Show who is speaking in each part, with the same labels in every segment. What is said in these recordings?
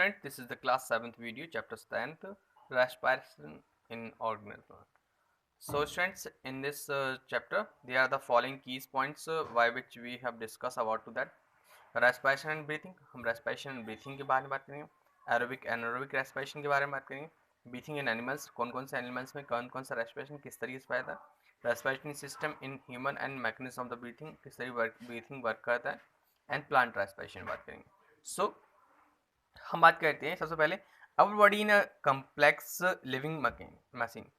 Speaker 1: student, this is the class 7th video, chapter 10th, respiration in organism. So students, in this chapter, there are the following key points by which we have discussed about to that. Respiration and breathing, हम respiration and breathing के बारे में बात करेंगे. Aerobic anaerobic respiration के बारे में बात करेंगे. ब्रीथिंग इन एनिमल्स, कौन कौन से एनिमल्स में कौन कौन सा रेस्पिरेशन किस तरीके से पाया था. Respiratory system in human and mechanism of the breathing, किस तरीके ब्रीथिंग वर्क करता है. एंड प्लांट रेस्पिरेशन बात करेंगे. सो हम बात करते हैं सबसे पहले our body in a complex living machine.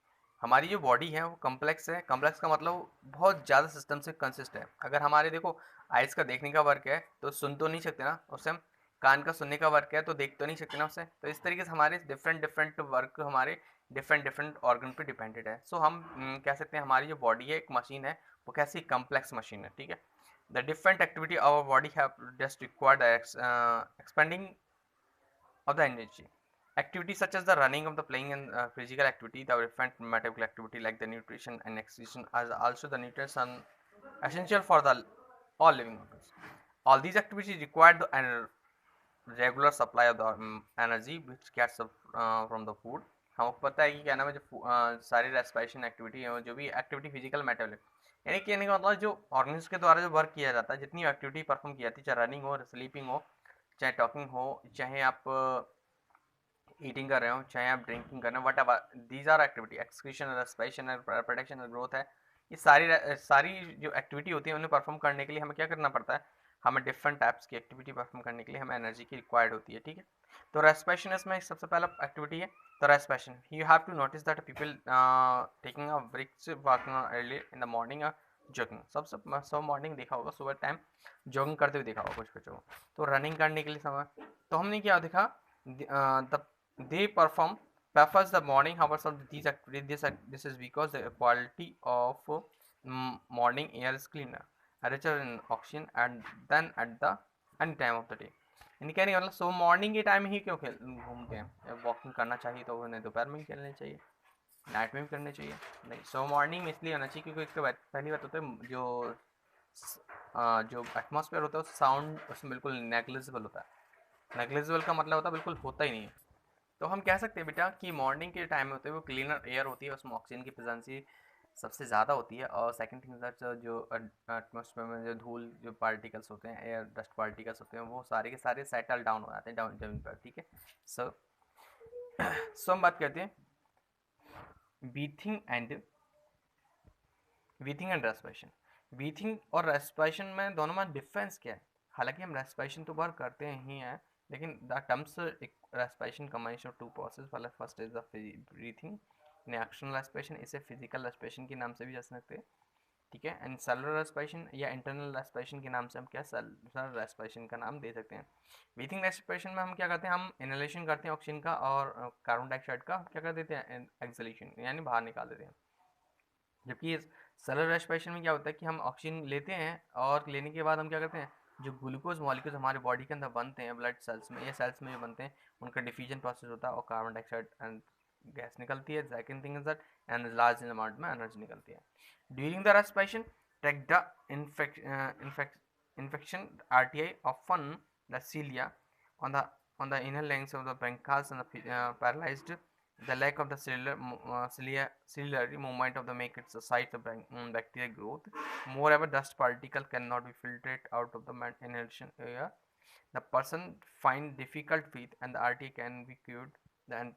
Speaker 1: हमारी जो बॉडी है वो कम्प्लेक्स है. कम्प्लेक्स का मतलब बहुत ज़्यादा सिस्टम से कंसिस्ट है. अगर हमारे देखो आइज़ का देखने का वर्क है तो सुन तो नहीं सकते ना उससे. हम कान का सुनने का वर्क है तो देख तो नहीं सकते ना उससे. तो इस तरीके से हमारे डिफरेंट डिफरेंट वर्क हमारे डिफरेंट डिफरेंट ऑर्गन पे डिपेंडेड है. सो हम कह सकते हैं हमारी जो बॉडी है एक मशीन है, वो कैसी कम्प्लेक्स मशीन है. ठीक है. The different activity our body have just required expending of the energy. Activities such as the running of the playing and physical activity, the different metabolic activity like the nutrition and exercise are also the nutrients are essential for the all living organisms. All these activities require the regular supply of the energy which gets from the food. हमको पता है कि क्या नाम है जो सारी respiration activity है जो भी एक्टिविटी फिजिकल मेटाबॉलिक यानी कहने का मतलब जो ऑर्गन्स के द्वारा जो वर्क किया जाता है, जितनी एक्टिविटी परफॉर्म की जाती है, चाहे रनिंग हो, स्लीपिंग हो, चाहे टॉकिंग हो, चाहे आप ईटिंग कर रहे हो, चाहे आप ड्रिंकिंग कर रहे हो, whatever these are activity. Excretion, respiration, protection, growth है. ये सारी जो एक्टिविटी होती है उन्हें परफॉर्म करने के लिए हमें क्या करना पड़ता है. हमें डिफरेंट टाइप्स की एक्टिविटी परफॉर्म करने के लिए हमें एनर्जी की रिक्वायर्ड होती है. ठीक है. तो रेस्पिरेशन इसमें सबसे पहला एक्टिविटी है. तो respiration you have to notice that people taking a brisk walking early in the morning, jogging. सब मॉर्निंग देखा होगा, सुबह टाइम जॉगिंग करते हुए देखा होगा कुछ बच्चों को. तो रनिंग करने के लिए समय, तो हमने क्या देखा, the they perform prefers the morning hours of these activities. This is because the quality of morning air is cleaner, richer in oxygen and then at the any time of the day. यानी कहने का मतलब सो morning के time ही क्यों खेल घूमते हैं. Walking करना चाहिए तो उन्हें दोपहर में ही खेलना चाहिए, नाइट में भी करनी चाहिए. नहीं, सो मॉर्निंग में इसलिए होना चाहिए क्योंकि इसके बाद पहली बात होता है जो एटमॉस्फेयर होता है साउंड उसमें बिल्कुल नेग्लिजिबल होता है. नेग्लिजिबल का मतलब होता है बिल्कुल होता ही नहीं है. तो हम कह सकते हैं बेटा कि मॉर्निंग के टाइम में होते हैं वो क्लीनर एयर होती है, उसमें ऑक्सीजन की प्रेजेंसी सबसे ज़्यादा होती है. और सेकंड थिंग दैट जो एटमॉस्फेयर में जो धूल जो पार्टिकल्स होते हैं, एयर डस्ट पार्टिकल्स होते हैं, वो सारे के सारे सेटल डाउन हो जाते हैं डाउन जमीन पर. ठीक है. सो हम बात करते हैं ब्रीथिंग एंड रेस्पिरेशन. ब्रीथिंग और रेस्पिरेशन में दोनों में डिफरेंस क्या है. हालांकि हम रेस्पिरेशन तो बार करते ही हैं, लेकिन the terms respiration combination of two process. वाला first is the breathing in external respiration, इसे फिजिकल रेस्पिरेशन के नाम से भी जान सकते हैं. ठीक है. एंड सेलुलर रेस्पिरेशन या इंटरनल रेस्पिरेशन के नाम से हम क्या सेलुलर रेस्पिरेशन का नाम दे सकते हैं. ब्रीथिंग रेस्पिरेशन में हम क्या करते हैं, हम इनहेलेशन करते हैं ऑक्सीजन का और कार्बन डाइऑक्साइड का क्या कर देते हैं, एक्सहेलेशन यानी बाहर निकाल देते हैं. जबकि सेलुलर रेस्पिरेशन में क्या होता है कि हम ऑक्सीजन लेते हैं और लेने के बाद हम क्या करते हैं, जो ग्लूकोज मॉलिक्यूल्स हमारे बॉडी के अंदर बनते हैं ब्लड सेल्स में या सेल्स में जो बनते हैं उनका डिफ्यूजन प्रोसेस होता है और कार्बन डाइऑक्साइड एंड गैस निकलती है. Second thing is that and large amount में एनर्जी निकलती है. During the respiration take the infection RTI often the cilia on the inner lengths of the bronchioles and the paralyzed. The lack of the ciliary movement of the make it a site of bacterial growth. Moreover, dust particle cannot be filtered out of the inhalation air. The person find difficult breathe and the RTA can be cured the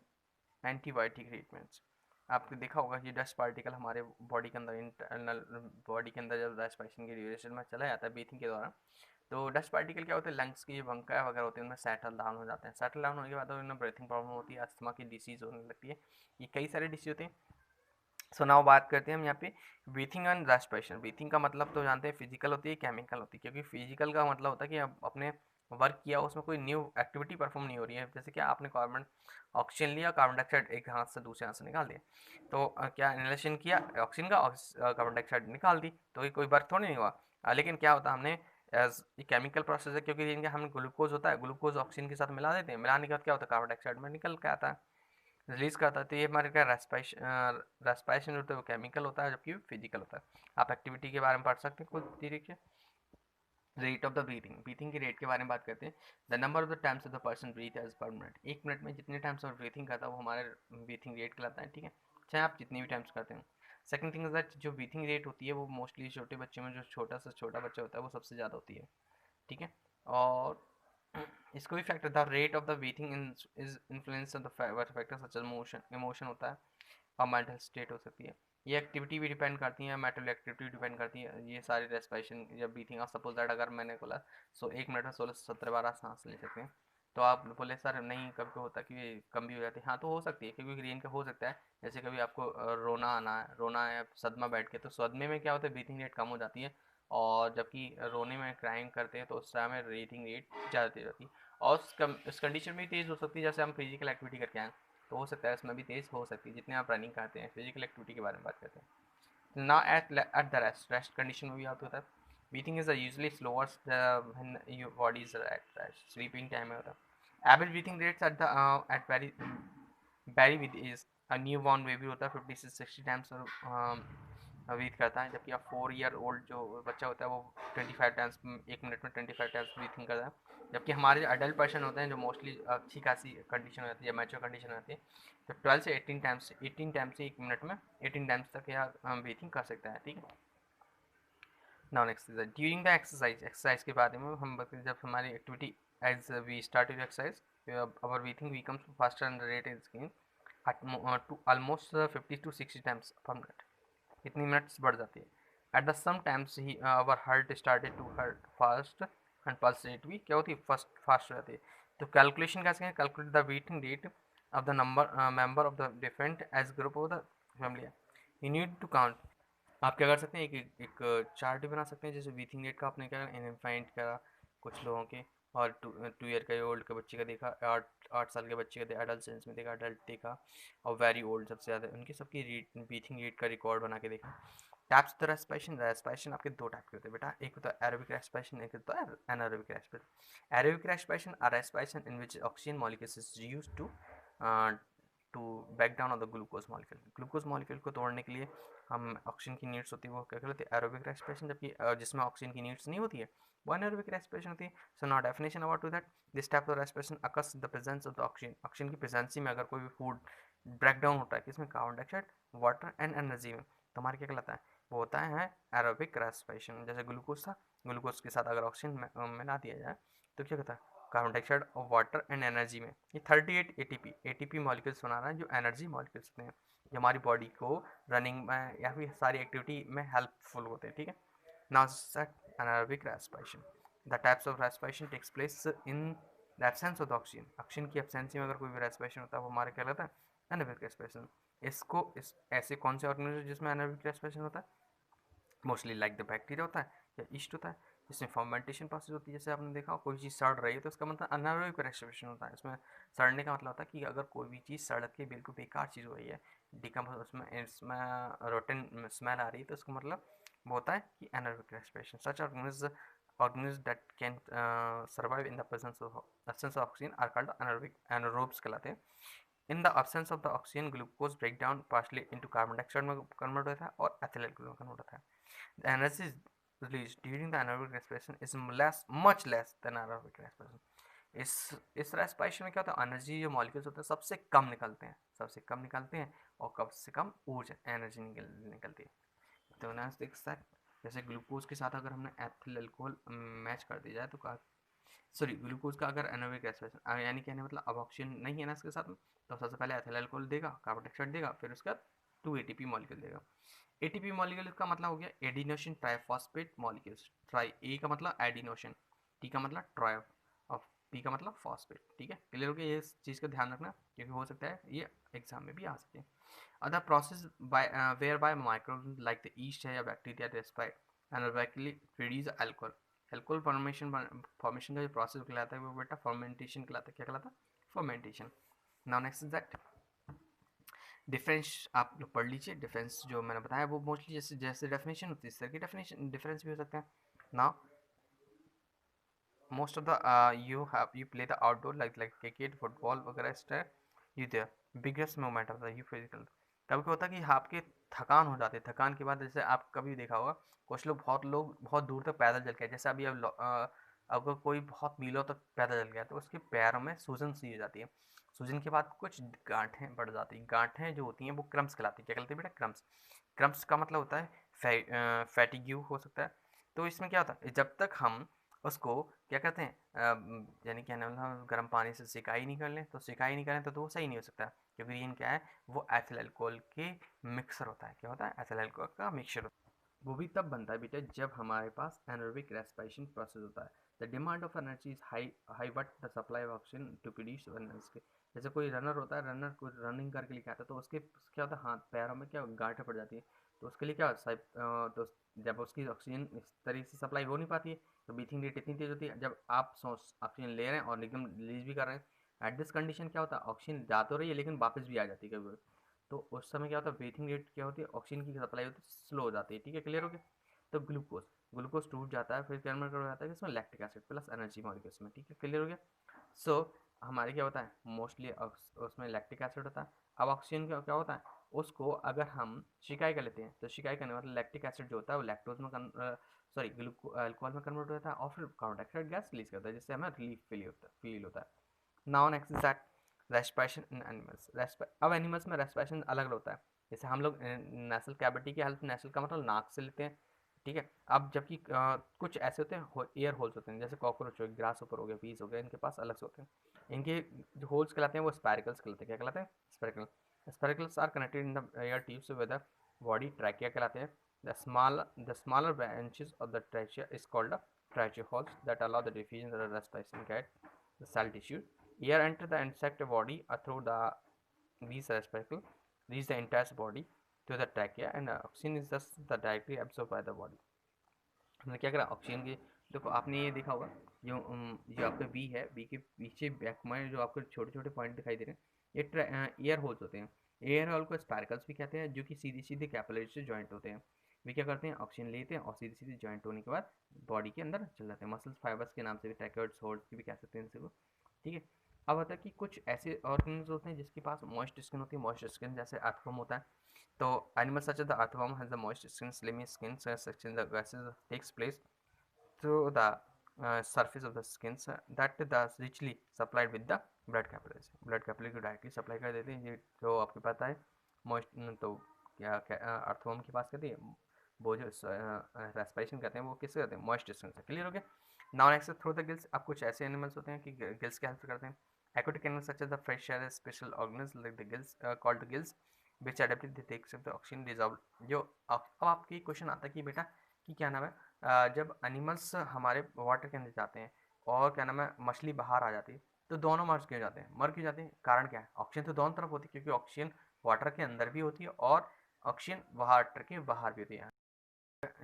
Speaker 1: antibiotic treatments. आपने देखा होगा कि dust particle हमारे body के अंदर internal body के अंदर जब रेस्पिरेशन की ड्यूरेशन में चला जाता है ब्रीथिंग के दौरान, तो डस्ट पार्टिकल क्या होते हैं, लंग्स की बंकाया वगैरह होते हैं उनमें सेटल डाउन हो जाते हैं. सेटल डाउन होने के बाद उन्हें ब्रीथिंग प्रॉब्लम होती है, अस्थमा की डिसीज़ होने लगती है. ये कई सारे डिसीज होते हैं. सो नाउ बात करते हैं हम यहाँ पे ब्रीथिंग एंड रेस्पिरेशन. ब्रीथिंग का मतलब तो जानते हैं फिजिकल होती है, केमिकल होती है. क्योंकि फिजिकल का मतलब होता है कि आप अपने वर्क किया उसमें कोई न्यू एक्टिविटी परफॉर्म नहीं हो रही है. जैसे कि आपने कार्बन ऑक्सीजन लिया, कार्बन डाइऑक्साइड एक हाथ से दूसरे हाथ से निकाल दिया, तो क्या इनहेलेशन किया ऑक्सीजन का, कार्बन डाइऑक्साइड निकाल दी, तो ये कोई वर्क थोड़ी नहीं हुआ. लेकिन क्या होता है, हमने एज ये केमिकल प्रोसेस है क्योंकि इनके हम ग्लूकोज होता है, ग्लूकोज ऑक्सीजन के साथ मिला देते हैं, मिलाने के बाद क्या होता है कार्बन डाइऑक्साइड में निकल के आता है, रिलीज करता है. तो ये हमारे क्या रेस्पिरेशन होता है वो केमिकल होता है जबकि फिजिकल होता है. आप एक्टिविटी के बारे में पढ़ सकते हैं कुछ तरीके. रेट ऑफ द ब्रीथिंग की रेट के बारे में बात करते हैं। The number of the times of the person breathe as per minute, एक मिनट में जितने टाइम्स और ब्रीथिंग करता है वो हमारे ब्रीथिंग रेट कहलाता है, ठीक है, चाहे आप जितनी भी टाइम्स करते हैं। सेकंड थिंग इज दैट जो ब्रीथिंग रेट होती है वो मोस्टली छोटे बच्चे में, जो छोटा से छोटा बच्चा होता है वो सबसे ज़्यादा होती है, ठीक है। और इसको भी factor, the rate of the breathing is influence of the factor such as motion, emotion होता है और मेंटल स्टेट हो सकती है। ये एक्टिविटी भी डिपेंड करती है, मेंटल एक्टिविटी डिपेंड करती है, ये सारी रेस्पिरेशन या ब्रीथिंग। आप सपोज दैट अगर मैंने बोला सो एक मिनट में 16 से 17 बार आप सांस ले सकते हैं, तो आप बोले सर नहीं कभी को होता है कि कम भी हो जाती है, हाँ तो हो सकती है, क्योंकि रेन का हो सकता है। जैसे कभी आपको रोना आना है, रोना है सदमा बैठ के, तो सदमे में क्या होता है ब्रीथिंग रेट कम हो जाती है, और जबकि रोने में क्राइम करते हैं तो उस टाइम में ब्रीथिंग रेट ज़्यादा तेज होती है। और उस कंडीशन में तेज़ हो सकती है जैसे हम फिजिकल एक्टिविटी करके आए, तो हो सकता है इसमें भी तेज़ हो सकती है जितने आप रनिंग करते हैं, फिजिकल एक्टिविटी के बारे में बात करते हैं ना। एट द रेस्ट कंडीशन में भी आप होता है, breathing is usually slower when your body is at rest, sleeping time में होता है। Average breathing rates at the at vary with is, new born baby होता है 50 से 60 टाइम्स ब्रीथ करता है, जबकि आप 4 ईयर ओल्ड जो बच्चा होता है वो 25 टाइम्स, एक मिनट में 25 टाइम्स ब्रीथिंग करता है। जबकि हमारे अडल्ट पर्सन होते हैं जो मोस्टली अच्छी खासी कंडीशन होती है, मैच्योर कंडीशन होती है, तो 12 से 18 टाइम्स से एक मिनट में 18 टाइम्स तक या ब्रीथिंग कर सकता है, ठीक है। Now next is during the exercise के बारे में हम बात करें, जब हमारी activity as we start with exercise our breathing becomes faster and rate is gain to almost 50 to 60 times per minute, इतनी मिनट्स बढ़ जाती है। एट द सम टाइम्स ही our heart started to hurt fast and pulse rate भी क्या होती है first fast हो जाती है। तो कैलकुलेशन कैसे है, calculate the breathing rate of the number member of the different age group of the family. You need to count, आप क्या कर सकते हैं, एक चार्ट बना सकते हैं, जैसे ब्रीथिंग रेट का आपने क्या इनफाइंड करा कुछ लोगों के, और 2 ईयर का ओल्ड के बच्चे का देखा, 8 साल के बच्चे का एडल्ट में देखा, अडल्ट देखा, और वेरी ओल्ड सबसे ज़्यादा उनकी सबकी ब्रीथिंग रेट का रिकॉर्ड बना के देखा। टाइप्स द रेस्पिरेशन, रेस्पिरेशन आपके दो टाइप के होते हैं बेटा, एक होता है एरोबिक रेस्पिरेशन, एक होता है anaerobic respiration. Aerobic respiration are respiration in which oxygen molecules is used to back down on the glucose molecule, glucose molecule को तोड़ने के लिए हम ऑक्सीजन की नीड्स होती है वो क्या कहते हैं एरोबिक रेस्पिरेशन, जबकि जिसमें ऑक्सीजन की नीड्स नहीं होती है वो एनारोबिक रेस्पिरेशन होती है। So now definition about to that, this type of respiration occurs the presence of the oxygen, oxygen की प्रेजेंसी में अगर कोई भी फूड ब्रेक डाउन होता है किसमें, carbon dioxide, water and energy में, तो हमारे क्या कहलाता है वो होता है एरोबिक रेस्पिरेशन। जैसे ग्लूकोज था, ग्लूकोज के साथ अगर ऑक्सीजन मिला दिया जाए तो क्या कहता है कार्बन डाइऑक्साइड और वाटर एंड एनर्जी में, ये 38 एटीपी मॉलिक्यूल्स बना रहा है जो एनर्जी मॉलिक्यूल्स होते हैं, जो हमारी बॉडी को रनिंग में या फिर सारी एक्टिविटी में हेल्पफुल होते हैं, ठीक है। Now set anaerobic respiration, the types of respiration takes place in the absence of the oxygen, oxygen की एब्सेंसी में अगर कोई भी रेस्पिरेशन होता है वो हमारे क्या कहलाता है एनारोबिक रेस्पिरेशन। इसको इस ऐसे कौन से ऑर्गेनिज्म जिसमें एनारोबिक रेस्पिरेशन होता है, मोस्टली लाइक द बैक्टीरिया होता है या ईस्ट होता है, जिसमें फर्मेंटेशन प्रोसेस होती है, जैसे आपने देखा कोई चीज़ सड़ रही है तो उसका मतलब अनारोबिक रेस्पिरेशन होता है। इसमें सड़ने का मतलब होता है कि अगर कोई भी चीज़ सड़ के बिल्कुल बेकार चीज़ हो रही है, डिकम्पोज उसमें इसमें रोटन स्मेल आ रही है, तो उसका मतलब वो होता है कि anaerobic respiration. Such organisms that can survive in the absence of oxygen are called anaerobes कहलाते हैं। In the absence of the oxygen glucose break down partially into carbon dioxide में कन्वर्ट होता है और एथिल एल्कोहल में convert होता है। The energy released during the anaerobic respiration is much less than aerobic respiration. इस रेस्पिरेशन में क्या होता है, एनर्जी जो मॉलिक्यूल्स होते हैं सबसे कम निकलते हैं, सबसे कम निकलते हैं और कम से कम ऊर्जा एनर्जी निकलती है। तो ना देख सकते, जैसे ग्लूकोज के साथ अगर हमने एथिल अल्कोहल मैच कर दिया जाए तो का सॉरी ग्लूकोज का अगर एनारोबिक रेस्पिरेशन यानी कहने मतलब अब ऑक्सीजन नहीं है ना इसके साथ में, तो सबसे पहले एथिल अल्कोहल देगा, कार्बन डाइऑक्साइड देगा, फिर उसके बाद 2 एटीपी मॉलिक्यूल देगा। एटीपी मॉलिक्यूल का मतलब हो गया एडिनोसिन ट्राइफॉस्फेट मॉलिक्यूल्स, ट्राई ए का मतलब एडिनोसिन, टी का मतलब ट्राई और पी का मतलब फॉस्फेट, ठीक है। क्लियर हो गया, ये चीज़ का ध्यान रखना क्योंकि हो सकता है ये एग्जाम में भी आ सके। Other process by where by microbe like the yeast है या bacteria respire anaerobically produce alcohol, alcohol formation का जो प्रोसेस कहलाता है वो बेटा फर्मेंटेशन कहलाता है, क्या कहलाता है fermentation. Now next is that difference, आप लोग पढ़ लीजिए डिफरेंस जो मैंने बताया वो मोस्टली जैसे जैसे डेफिनेशन होती है इस तरह की डेफिनेशन डिफरेंस भी हो सकता है। Now most of the you play the outdoor like cricket football वगैरह star, you there biggest moment of the you physical, कभी क्या होता है कि आपके थकान हो जाती है। थकान के बाद जैसे आप कभी देखा होगा कुछ लोग बहुत दूर तक पैदल चल के, जैसे अभी अगर कोई बहुत मीलों तक पैदल चल गया तो उसके पैरों में सूजन सी हो जाती है। सूजन के बाद कुछ गांठें बढ़ जाती हैं। गांठें जो होती हैं वो क्रम्स कहलाती है। क्या कहलाती है बेटा? क्रम्स। क्रम्स का मतलब होता है फैटिग्यू हो सकता है। तो इसमें क्या होता है, जब तक हम उसको क्या कहते हैं, यानी क्या नाम, हम गर्म पानी से सिकाई नहीं कर लें, तो सिकाई नहीं करें तो वो सही नहीं हो सकता, क्योंकि ये क्या है, वो एथिल अल्कोहल के मिक्सर होता है। क्या होता है? एथिल अल्कोहल का मिक्सर। वो भी तब बनता है बेटा जब हमारे पास एनारोबिक रेस्पिरेशन प्रोसेस होता है। The demand of energy is high but the supply of oxygen to produce energy. जैसे कोई रनर होता है, रनर को रनिंग करके लेके आता है, तो उसके क्या होता है, हाथ पैरों में क्या गांठें पड़ जाती है। तो उसके लिए क्या होता है, तो जब उसकी ऑक्सीजन इस तरीके से सप्लाई हो नहीं पाती है, तो ब्रीथिंग रेट इतनी तेज होती है। जब आप ऑक्सीजन ले रहे हैं और एकदम रिलीज भी कर रहे हैं, एट दिस कंडीशन क्या होता है, ऑक्सीजन जा तो रही है लेकिन वापस भी आ जाती है कभी। तो उस समय क्या होता है, ब्रीथिंग रेट क्या होती है, ऑक्सीजन की सप्लाई होती है, स्लो हो जाती है। ठीक है, क्लियर हो गया? तो ग्लूकोज ग्लूकोज टूट जाता है, फिर कन्वर्ट हो जाता है इसमें lactic acid plus energy molecules में। ठीक है, क्लियर हो गया? सो हमारे क्या होता है, मोस्टली उसमें लैक्टिक एसिड होता है। अब ऑक्सीजन का क्या होता है, उसको अगर हम शिकाई कर लेते हैं तो शिकाई करने मतलब लैक्टिक एसिड जो होता है वो लैक्टोज में सॉरी अल्कोहल में कन्वर्ट हो जाता है और फिर कार्बन डाइऑक्साइड गैस रिलीज करता है, जिससे हमें रिलीफ फील होता है। Now next is that respiration in animals. अब एनिमल्स में रेस्पिरेशन अलग होता है। जैसे हम लोग नेशनल कैविटी की हेल्प, नेशनल का मतलब नाक से लेते हैं। ठीक है, अब जबकि कुछ ऐसे होते हैं एयर होल्स होते हैं, जैसे कॉकरोच हो गया, ग्रास ऊपर हो गया, पीस हो गया, इनके पास अलग से होते हैं। इनके जो होल्स कहलाते हैं वो स्पाइरकल्स कहलाते हैं। क्या कहलाते हैं? Spiracle. Spiracles are connected in the air tubes with the body, trachea कहलाते हैं। The smaller branches of the trachea is called the tracheoholes that allow the diffusion of the respiration get the cell tissue. Air enter the insect body through these respirators, reach the entire body to the trachea, and oxygen is thus directly absorbed by the body. हमने क्या करा, oxygen की, देखो आपने ये देखा होगा, जो आपका बी है, बी के पीछे बैक में जो आपको छोटे छोटे पॉइंट दिखाई दे रहे हैं, ये एयर होल्स होते हैं। एयर होल को स्पार्कल्स भी कहते हैं, जो कि सीधी सीधे कैपिलरी से ज्वाइंट होते हैं। वे क्या करते हैं, ऑक्सीजन लेते हैं और सीधे सीधे ज्वाइंट होने के बाद बॉडी के अंदर चल जाते हैं। मसल्स फाइबर्स के नाम से भी, ट्रैकेट्स होल्स भी कह सकते हैं इनको। ठीक है, अब होता है कि कुछ ऐसे ऑर्गेनिज्म होते हैं जिसके पास मॉइस्ट स्किन होती है। मॉइस्ट स्किन जैसे अर्थवर्म होता है। तो animals such as the earthworm has the moist skin, slimy skin, such in the gases takes place through the surface of the skin that the richly supplied with the blood capillaries. blood capillary को directly supply कर देते हैं। ये जो आपको पता है most, तो क्या अर्थवर्म के पास कहते हैं, वो जो रेस्पिरेशन करते हैं वो किससे करते हैं, मॉइस्ट स्किन से। क्लियर हो गया? Now next through the gills. अब कुछ ऐसे एनिमल्स होते हैं कि गिल्स की हेल्प करते हैं। aquatic animals such as the fish share a special organs like the gills called gills which adapted they take the oxygen dissolved। जो अब आपकी क्वेश्चन आता है कि बेटा कि क्या नाम है, जब एनिमल्स हमारे वाटर के अंदर जाते हैं और क्या नाम है मछली बाहर आ जाती है, तो दोनों मर क्यों जाते हैं? कारण क्या है? ऑक्सीजन तो दोनों तरफ होती है, क्योंकि ऑक्सीजन वाटर के अंदर भी होती है और ऑक्सीजन वाटर के बाहर भी होती है।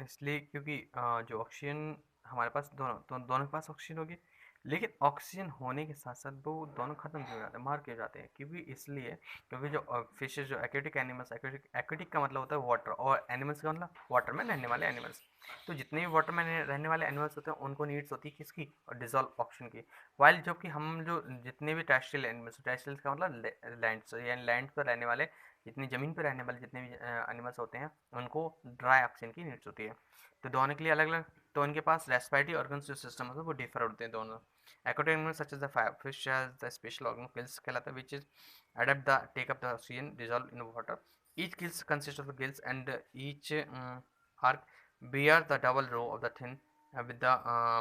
Speaker 1: इसलिए क्योंकि जो ऑक्सीजन हमारे पास दोनों के पास ऑक्सीजन होगी, लेकिन ऑक्सीजन होने के साथ साथ वो दोनों खत्म क्यों हो जाते हैं, मार क्यों जाते हैं? क्योंकि इसलिए क्योंकि जो फिशेज, जो एक्वेटिक एनिमल्स, एक्वेटिक का मतलब होता है वाटर, और एनिमल्स का मतलब वाटर में रहने वाले एनिमल्स। तो जितने भी वाटर में रहने वाले एनिमल्स होते हैं उनको नीड्स होती है किसकी, और डिजॉल्व ऑक्सीजन की। वाइल जबकि हम जो जितने भी टेरेस्ट्रियल एनिमल्स, टेरेस्ट्रियल का मतलब लैंड, यानी लैंड पर रहने वाले, जितनी ज़मीन पर रहने वाले जितने भी एनिमल्स होते हैं उनको ड्राई ऑक्सीजन की नीड्स होती है। तो दोनों के लिए अलग अलग, तो उनके पास रेस्पिरेटरी ऑर्गन्स जो सिस्टम होता है वो डिफर होते हैं दोनों। aquatic animals such as the fish has the special organ gills कहलाता है, which is adapt the take up the oxygen dissolved in water. Each gills consists of the gills and each arc bear the double row of the thin with the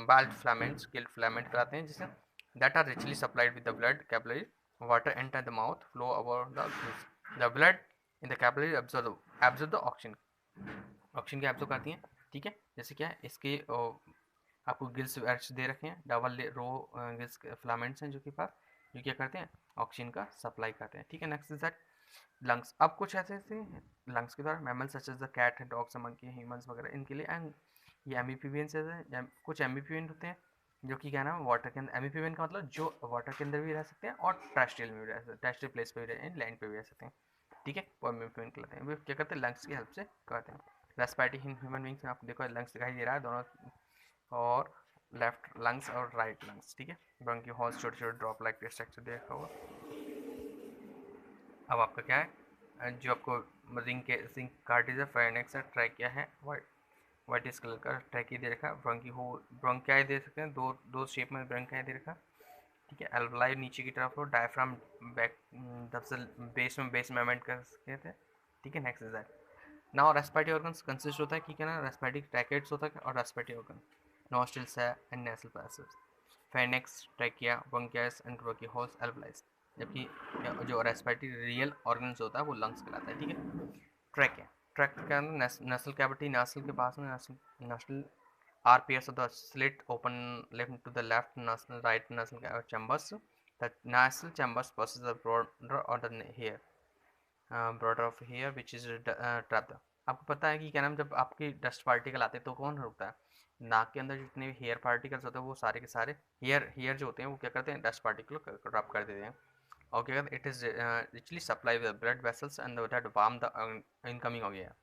Speaker 1: bald filaments, gill filament कहलाते हैं, जिसे that are richly supplied with the blood capillary. Water enter the mouth, flow over the gills. The blood in the capillary absorb the oxygen, oxygen की absorb करती हैं। ठीक है, जैसे क्या है इसके आपको गिल्स दे रखे हैं, डबल रो गिल्स फिलामेंट्स हैं जो कि पास, जो क्या करते हैं, ऑक्सीजन का सप्लाई करते हैं। ठीक है, नेक्स्ट इज दैट लंग्स। अब कुछ ऐसे ऐसे लंग्स के द्वारा mammals such as the cat, dogs, monkey, humans वगैरह, इनके लिए एंड ये एम्फीबियंस है, कुछ एम्फीबियन होते हैं जो कि क्या नाम, वाटर के अंदर। एम्फीबियन का मतलब जो वाटर के अंदर भी रह सकते हैं और टेरेस्ट्रियल में भी रह सकते हैं, टेरेस्ट्रियल प्लेस पे भी रह, लैंड पे भी रह सकते हैं। ठीक है, वो एम्फीबियन कहलाते हैं। वे क्या करते हैं, लंग्स की हेल्प से करते हैं। रेस्पिरेटरी ह्यूमन बींग्स में आपको देखो लंग्स दिखाई दे रहा है दोनों, और लेफ्ट लंग्स और राइट लंग्स। ठीक है, ब्रोंकी हॉल्स छोटे छोटे ड्रॉप लाइक स्ट्रक्चर देखा होगा। अब आपका क्या है, जो आपको रिंग कार्टिज है, फेनेक्स है, ट्रैकिया है, वाइट इस कलर का ट्रैकिया दे रखा है, ब्रोंकी हो ब्रोंकियाई दे सकते हैं, दो दो शेप में ब्रोंकियाई दे रखा है, ठीक है। एल्वलाई नीचे की तरफ हो, डायफ्राम बैक बेस में मूवमेंट कर सकते थे, ठीक है। Next is that now respiratory organs consist होता है कि क्या ना, रेस्पिरेटरी ट्रैकेट्स होता है और रेस्पिरेटरी ऑर्गन नोस्ट्रिल्स है and nasal passage, pharynx, trachea, bronchus and bronchioles, alveoli. जबकि जो रेस्पिरेटरी रियल ऑर्गन्स होता है वो लंग्स कहलाता है, ठीक है। ट्रैकिया, ट्रैक के अंदर नसल कैविटी, नासल के पास में नसल are pairs of the slit open left to the left nasal right nasal chambers. The nasal chambers possess the border or the hair border of hair which is trapped. आपको पता है कि क्या नाम, जब आपकी डस्ट पार्टिकल आते हैं तो कौन रुकता है, नाक के अंदर जितने भी हेयर पार्टिकल्स होते हैं वो सारे के सारे हेयर जो होते हैं वो क्या करते हैं, डस्ट पार्टिकल को ट्रैप कर देते हैं। और क्या कहते हैं, it is richly supply with blood vessels and that warm the incoming of air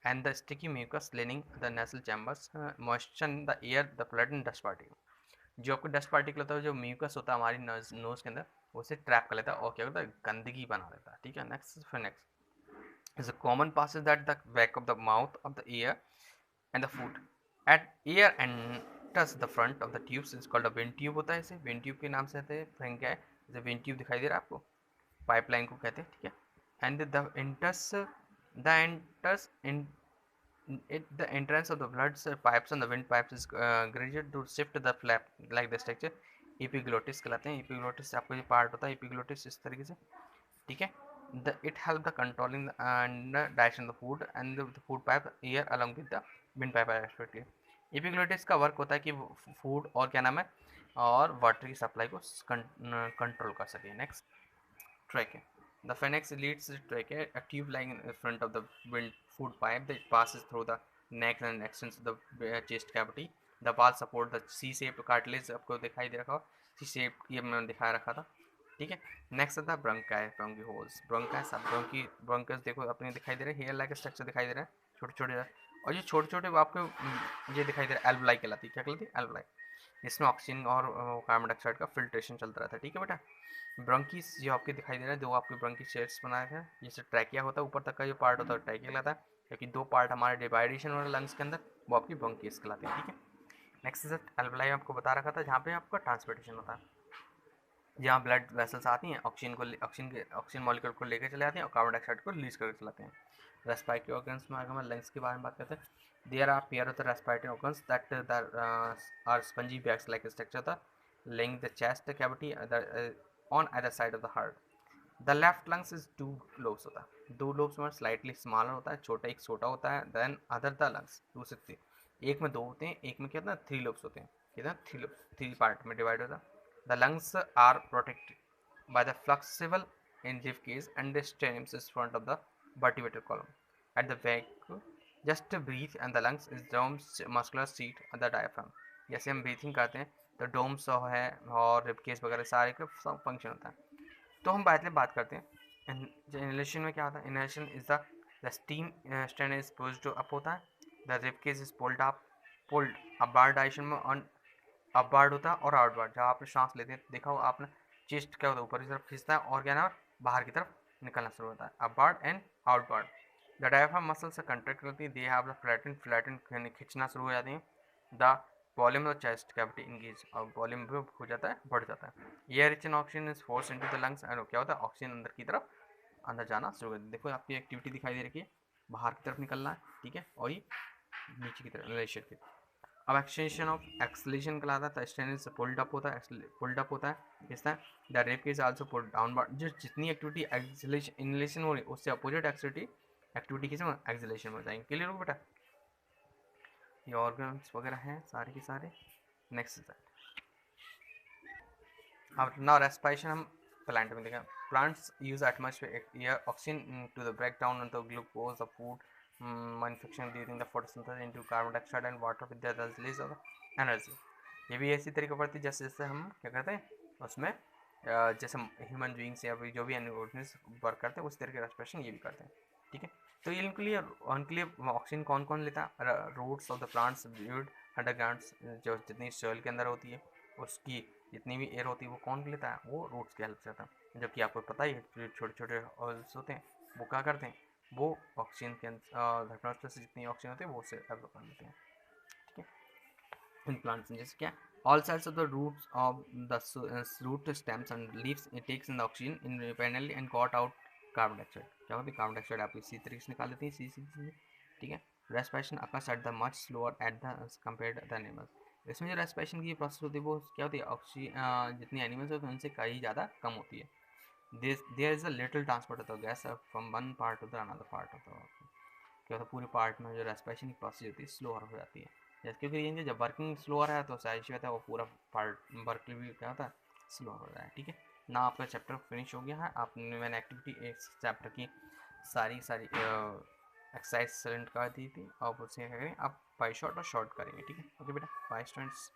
Speaker 1: and the sticky mucus lining the nasal chambers moisten the air, the blood and dust particle. जो आपको dust particle होता है, जो mucus होता है हमारी knows के अंदर, वो उसे ट्रैप कर लेता है और क्या करता है, गंदगी बना देता है, ठीक है। Next is a common passes that the back of the mouth of the ear and the foot at ear enters the front of the tubes is called a wind tube होता है, इसे wind tube के नाम से आते हैं। Frank क्या है, जैसे wind tube दिखाई दे रहा है आपको, पाइपलाइन को कहते हैं, ठीक है। And the enters in the entrance of the blood pipes and the wind pipes is graded to shift the flap like the structure epiglottis कहलाते हैं। epiglottis आपको जो पार्ट होता है epiglottis इस तरीके से, ठीक है। it help the controlling and direction of the food and the food pipe ear along with the wind pipe respectively। epiglottis का वर्क होता है कि फूड और क्या नाम है, और वाटर की सप्लाई को कंट्रोल कर सके। Next trachea. The pharynx leads the trachea, a tube lying in front of the food pipe that passes through the neck and extends the chest cavity. The wall support the C-shaped cartilage, आपको दिखाई दे रखा हो, C-shaped ये मैंने दिखा रखा था, ठीक है। नेक्स्ट आता है ब्रोंकाई, ब्रोंकियोल्स, ब्रोंकाई सब ब्रोंकस देखो अपने दिखाई दे रहे हैं, हेयर लाइक स्ट्रक्चर दिखाई दे रहा है, छोटे छोटे, और ये छोटे छोटे आपको ये दिखाई दे रहा है, एल्वलाई कहलाती है, क्या कहलाती है, एल्वलाई। इसमें ऑक्सीजन और कार्बन डाइऑक्साइड का फिल्ट्रेशन चलता रहता है, ठीक है बेटा। ब्रोंकिस जो आपके दिखाई दे रहा है, दो आपके ब्रोंकिस शेड्स बनाए हैं, जैसे ट्रैकिया होता है ऊपर तक का जो पार्ट होता है ट्रैकिया कहलाता है, क्योंकि दो पार्ट हमारे डिवाइडेशन हो रहा है लंग्स के अंदर, वो आपकी ब्रोंकिस कहलाते हैं, ठीक है। नेक्स्ट इज एल्वलाई, आपको बता रखा था जहाँ पे आपका ट्रांसपोर्टेशन होता है, जहाँ ब्लड वेसल्स आती हैं, ऑक्सीजन मॉलिक्यूल को लेकर चले आते हैं और कार्बन डाइऑक्साइड को रिलीज करके चलाते हैं। रेस्पिरेटरी ऑर्गन्स में अगर हम लंग्स के बारे में बात करते हैं, there are pair of the respiratory organs that are spongy bags like structure the link the chest cavity on other side of the heart. The left lungs is two lobes होता है, दो lobes में slightly smaller होता है, एक छोटा होता है, देन अदर द लंग्स दूसरे एक में दो होते हैं, एक में क्या होता है, थ्री लोब्स होते हैं, कितना थ्री लोब्स, थ्री पार्ट में डिवाइड होता है। The lungs are protected by the flexible in-rib cage and the stems is front of the vertebral column. At the back, just breathe and the lungs is dome muscular seat and the diaphragm. जैसे हम breathing करते हैं तो डोम्स है और rib cage वगैरह सारे का फंक्शन होता है। तो हम बात करते हैं इनहेलेशन में क्या होता है। Inhalation is the steam stand is pushed up होता है, the rib cage is pulled upward direction में ऑन अपवार्ड होता है और आउटवार्ड, जहाँ आप सांस लेते हैं देखा हो आपने, चेस्ट क्या होता है ऊपर की तरफ खींचता है और क्या ना बाहर की तरफ निकलना शुरू होता है, upward and outward. The diaphragm muscle से कंट्रैक्ट करती है, दे हैव द फ्लैटन खींचना शुरू हो जाती है, the volume of chest cavity increase, और वॉल्यूम भी हो जाता है, बढ़ जाता है। Air rich in oxygen is force into the lungs and क्या होता है, ऑक्सीजन अंदर की तरफ अंदर जाना शुरू कर देती है। देखो आपकी एक्टिविटी दिखाई दे रही है, बाहर की तरफ निकलना है, ठीक है, और ये नीचे की तरफ रिलेशन की। अब एक्सटेंशन ऑफ एक्सलेशन कहलाता है, स्टेन से पुल्ड अप होता है, इस तरह the rape is also pulled downward. जो जितनी एक्टिविटी एक्सलेशन इनलेशन हो रही है उससे अपोजिट एक्टिविटी किस में एक्सलेशन में जाएंगे। क्लियर हो बेटा, ये ऑर्गन्स वगैरह हैं सारे के सारे। नेक्स्ट इज अब नाउ रेस्पिरेशन हम प्लांट में देखें। Plants use atmosphere oxygen to the break down on the glucose of food manufacturing during the photosynthesis into carbon dioxide and water with the release of energy। ये भी ऐसी तरीके पड़ती है जैसे जैसे हम क्या करते हैं उसमें जैसे ह्यूमन बींग्स या जो भी ऑर्गेनिज्म वर्क करते हैं उस तरह के रेस्पिरेशन ये भी करते हैं, ठीक है। तो इनके लिए ऑक्सीजन कौन कौन लेता है, roots of the plants buried underground, जो जितनी सॉइल के अंदर होती है उसकी जितनी भी एयर होती है वो कौन लेता है, वो रूट्स की हेल्प से आता है। जबकि आपको पता ही है छोटे छोटे ऑयल्स होते हैं वो क्या करते हैं, वो ऑक्सीजन के धड़कन से जितनी ऑक्सीजन होती है वो उससे एब्जॉर्ब कर लेते हैं, ठीक है। इन प्लांट्स जैसे क्या, all cells of the roots of the root stems and leaves it takes in the oxygen independently and got out carbon dioxide. क्या होती है, कार्बन डाइऑक्साइड आप इसी तरीके से निकाल लेते हैं, इसी से, ठीक है। Respiration occurs at the much slower at the compared the animals. इसमें जो रेस्पिरेशन की प्रोसेस होती है वो क्या होती है, ऑक्सीजन जितनी एनिमल्स होते हैं उनसे कहीं ज़्यादा कम होती है। there is a little transport of the gas from one part to the another part of the क्या होता है, पूरे पार्ट में जो रेस्पिरेशन की प्रोसेस होती है स्लोअर हो जाती है, जैसे क्योंकि ये जब वर्किंग स्लोअर है तो साइज होता है वो पूरा पार्ट वर्क भी क्या होता है, स्लोअर हो रहा है, ठीक है ना। आपका चैप्टर फिनिश हो गया है, आपने मैंने एक्टिविटी एक चैप्टर की सारी एक्सरसाइज सेलेक्ट कर दी थी, और उससे क्या करें आप बाई शॉर्ट और शॉर्ट करेंगे, ठीक है। ओके बेटा, बाय स्टूडेंट्स।